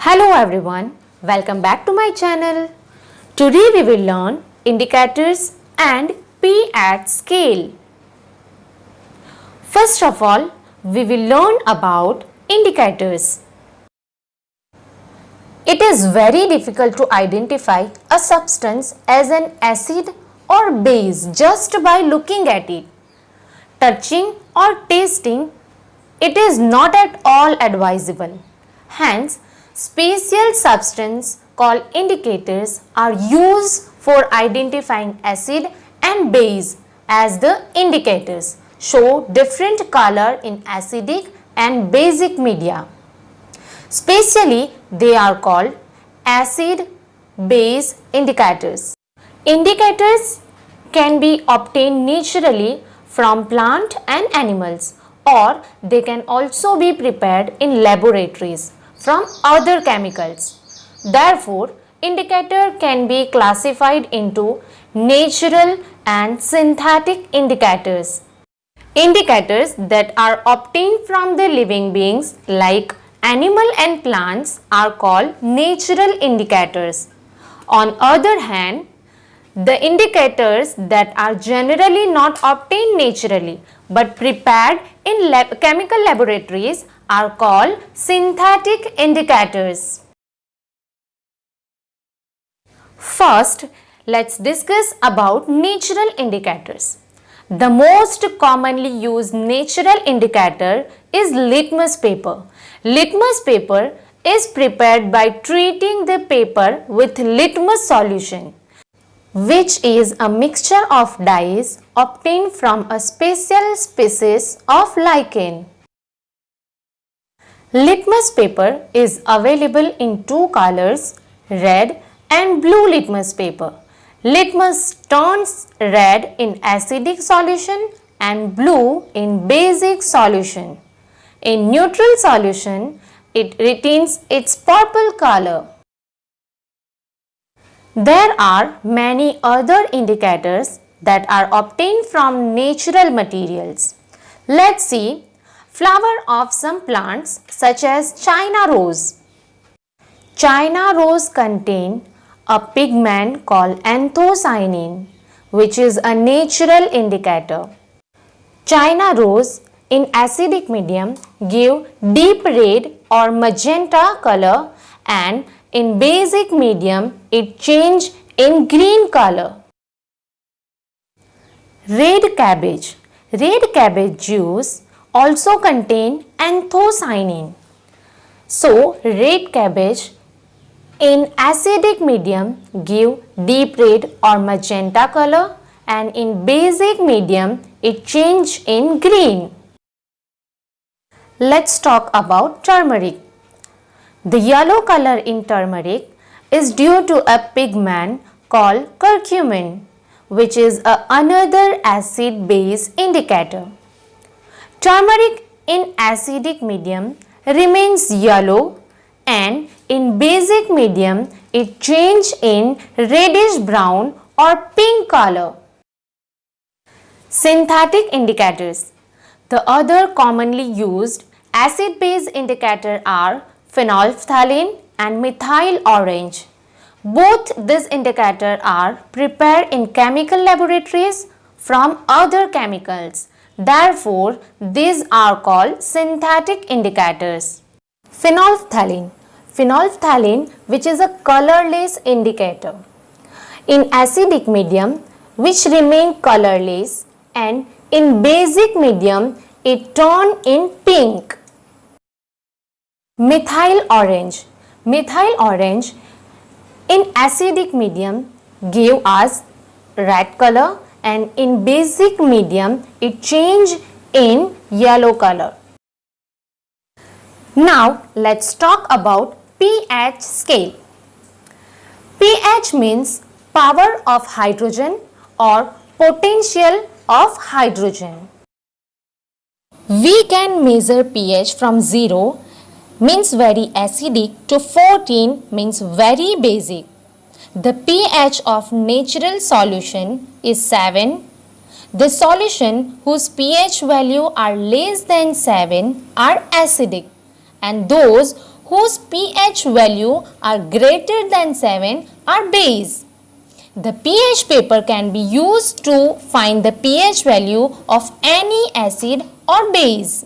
Hello everyone, welcome back to my channel. Today we will learn indicators and pH scale. First of all, we will learn about indicators. It is very difficult to identify a substance as an acid or base just by looking at it. Touching or tasting it is not at all advisable. Hence, special substances called indicators are used for identifying acid and base, as the indicators show different color in acidic and basic media. Specially, they are called acid-base indicators. Indicators can be obtained naturally from plant and animals, or they can also be prepared in laboratories from other chemicals. Therefore, indicator can be classified into natural and synthetic indicators. Indicators that are obtained from the living beings like animal and plants are called natural indicators. On other hand, the indicators that are generally not obtained naturally but prepared in chemical laboratories are called synthetic indicators. First, let's discuss about natural indicators. The most commonly used natural indicator is litmus paper. Litmus paper is prepared by treating the paper with litmus solution, which is a mixture of dyes obtained from a special species of lichen. Litmus paper is available in two colors, red and blue litmus paper. Litmus turns red in acidic solution and blue in basic solution. In neutral solution, it retains its purple color. There are many other indicators that are obtained from natural materials. Let's see flower of some plants such as China rose. China rose contain a pigment called anthocyanin, which is a natural indicator. China rose in acidic medium give deep red or magenta color, and in basic medium it change in green color. Red cabbage. Red cabbage juice also contain anthocyanin. So, red cabbage in acidic medium give deep red or magenta color, and in basic medium it change in green. Let's talk about turmeric. The yellow color in turmeric is due to a pigment called curcumin, which is another acid-base indicator. Turmeric in acidic medium remains yellow, and in basic medium it change in reddish brown or pink color. Synthetic indicators. The other commonly used acid-base indicator are phenolphthalein and methyl orange. Both these indicators are prepared in chemical laboratories from other chemicals. Therefore, these are called synthetic indicators. Phenolphthalein. Phenolphthalein, which is a colorless indicator. In acidic medium, which remain colorless, and in basic medium, it turn in pink. Methyl orange. Methyl orange in acidic medium give us red color, and in basic medium it change in yellow color. Now let's talk about pH scale. pH means power of hydrogen or potential of hydrogen. We can measure pH from 0 means very acidic to 14 means very basic. The pH of natural solution is 7. The solution whose pH value are less than 7 are acidic, and those whose pH value are greater than 7 are base. The pH paper can be used to find the pH value of any acid or base.